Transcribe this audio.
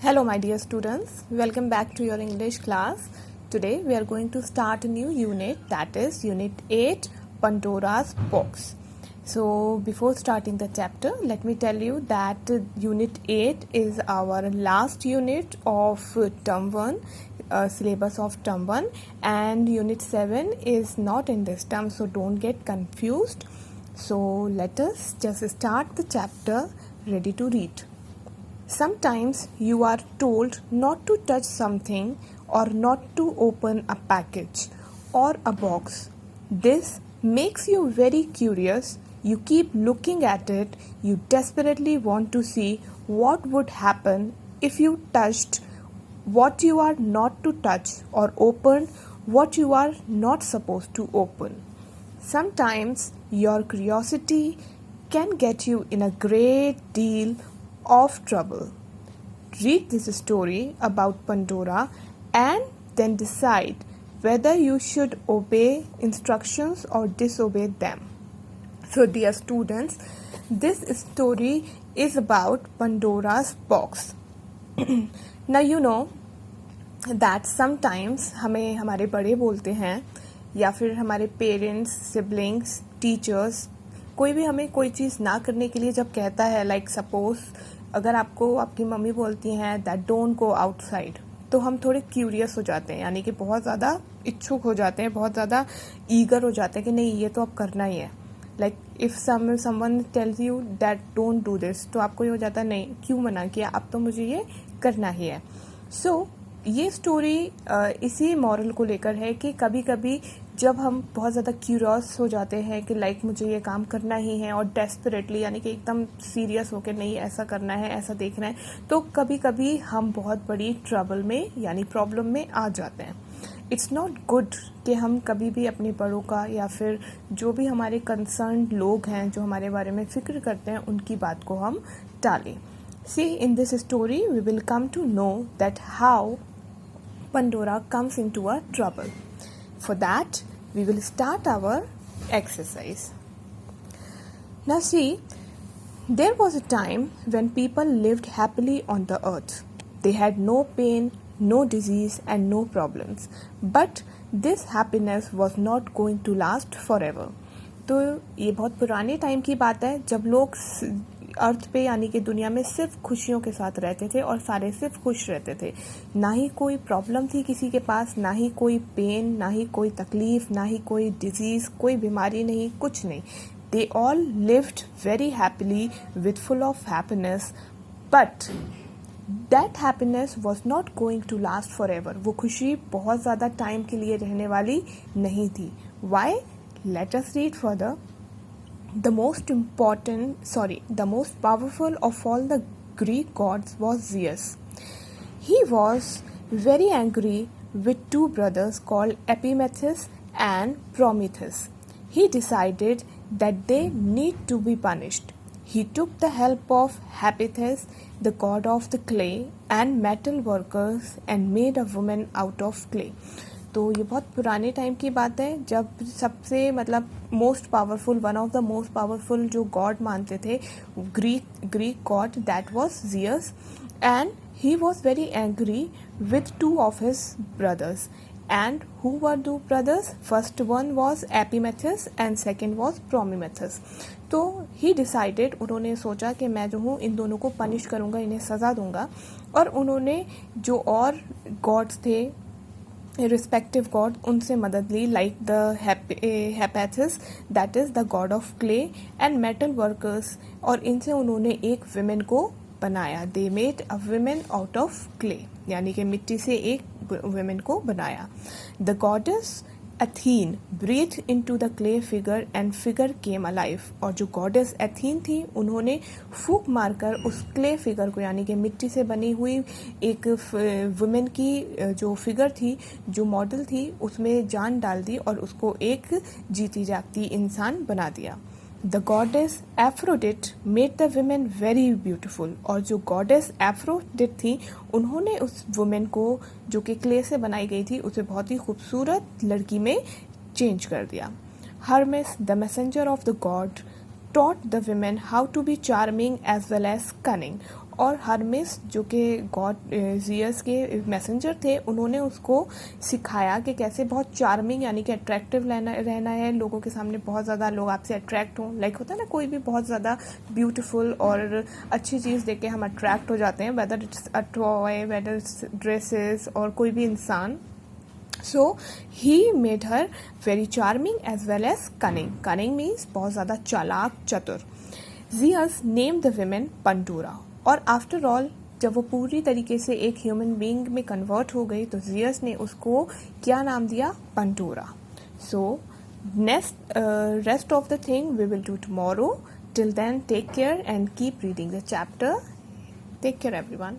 Hello my dear students, welcome back to your English class. Today we are going to start a new unit, that is Unit 8, Pandora's Box. So before starting the chapter, let me tell you that Unit 8 is our last unit of Term 1, syllabus of Term 1, and Unit 7 is not in this term, so don't get confused. So let us just start the chapter ready to read. Sometimes you are told not to touch something or not to open a package or a box. This makes you very curious. You keep looking at it. You desperately want to see what would happen if you touched what you are not to touch or opened what you are not supposed to open. Sometimes your curiosity can get you in a great deal of trouble. Read this story about Pandora and then decide whether you should obey instructions or disobey them. So dear students, this story is about Pandora's box. Now you know that sometimes हमें हमारे बड़े बोलते हैं या फिर हमारे parents, siblings, teachers, कोई भी हमें कोई चीज़ ना करने के लिए जब कहता है, लाइक सपोज अगर आपको आपकी मम्मी बोलती हैं दैट डोंट गो आउटसाइड, तो हम थोड़े क्यूरियस हो जाते हैं, यानी कि बहुत ज़्यादा इच्छुक हो जाते हैं, बहुत ज़्यादा ईगर हो जाते हैं कि नहीं ये तो अब करना ही है. Like if someone tells you that don't do this, तो आपको ये हो जाता है नहीं क्यों मना किया, अब तो मुझे ये करना ही है. सो ये स्टोरी इसी मॉरल को लेकर है कि कभी कभी जब हम बहुत ज़्यादा क्यूरियस हो जाते हैं कि लाइक मुझे ये काम करना ही है और डेस्परेटली यानी कि एकदम सीरियस होकर नहीं ऐसा करना है, ऐसा देखना है, तो कभी कभी हम बहुत बड़ी ट्रबल में यानी प्रॉब्लम में आ जाते हैं. इट्स नॉट गुड कि हम कभी भी अपने बड़ों का या फिर जो भी हमारे कंसर्न लोग हैं जो हमारे बारे में फिक्र करते हैं उनकी बात को हम टालें. See, in this story we will come to know that how Pandora comes into a trouble. For that, we will start our exercise. Now see, there was a time when people lived happily on the earth. They had no pain, no disease and no problems. But this happiness was not going to last forever. तो ये बहुत पुराने time की बात है जब लोग अर्थ पे यानी कि दुनिया में सिर्फ खुशियों के साथ रहते थे और सारे सिर्फ खुश रहते थे. ना ही कोई प्रॉब्लम थी किसी के पास, ना ही कोई पेन, ना ही कोई तकलीफ, ना ही कोई डिजीज, कोई बीमारी नहीं, कुछ नहीं. They all lived very happily with full of happiness. But that happiness was not going to last forever. वो खुशी बहुत ज़्यादा टाइम के लिए रहने वाली नहीं थी. Why? Let us read further. The most powerful of all the Greek gods was Zeus. He was very angry with two brothers called Epimetheus and Prometheus. He decided that they need to be punished. He took the help of Hephaestus, the god of the clay, and metal workers and made a woman out of clay. तो ये बहुत पुराने time की बात है जब सबसे मतलब most powerful, one of the most powerful जो गॉड मानते थे Greek god, that was Zeus, and he was very angry with two of his brothers. And who were those brothers? First one was Epimetheus and second was Prometheus. तो he decided, उन्होंने सोचा कि मैं जो हूँ इन दोनों को पनिश करूँगा, इन्हें सज़ा दूंगा. और उन्होंने जो और गॉड्स थे रिस्पेक्टिव गॉड उनसे मदद ली, like the Hephaestus that is the god of clay and metal workers, और इनसे उन्होंने एक विमेन को बनाया. They made a women out of clay, यानी कि मिट्टी से एक विमेन को बनाया. The goddess Athena breathe into the clay figure and figure came alive. और जो गॉडेस एथीन थी उन्होंने फूंक मारकर उस क्ले फिगर को यानी कि मिट्टी से बनी हुई एक वुमेन की जो फिगर थी, जो मॉडल थी, उसमें जान डाल दी और उसको एक जीती जागती इंसान बना दिया. The goddess Aphrodite made the women very beautiful. और जो गॉडेस एफ्रोडिट थी उन्होंने उस वुमेन को जो कि क्ले से बनाई गई थी उसे बहुत ही खूबसूरत लड़की में चेंज कर दिया. Hermès the messenger of the God taught the women how to be charming as well as cunning. और हरमिस जो कि गॉड जियस के मैसेंजर थे, उन्होंने उसको सिखाया कि कैसे बहुत चार्मिंग यानी कि अट्रैक्टिव रहना है, लोगों के सामने बहुत ज़्यादा लोग आपसे अट्रैक्ट हों। लाइक होता है ना, कोई भी बहुत ज़्यादा ब्यूटीफुल और अच्छी चीज़ देख के हम अट्रैक्ट हो जाते हैं, whether it's a toy, whether it's dresses और कोई भी इंसान। So he made her very charming as well as cunning. Cunning means बहुत ज़्यादा चालाक, चतुर। Zeus named the women Pandora. और आफ्टर ऑल जब वो पूरी तरीके से एक ह्यूमन बीइंग में कन्वर्ट हो गई तो जियस ने उसको क्या नाम दिया? Pandora. So next rest of the thing we will do tomorrow. Till then, take care and keep reading the chapter. Take care, everyone.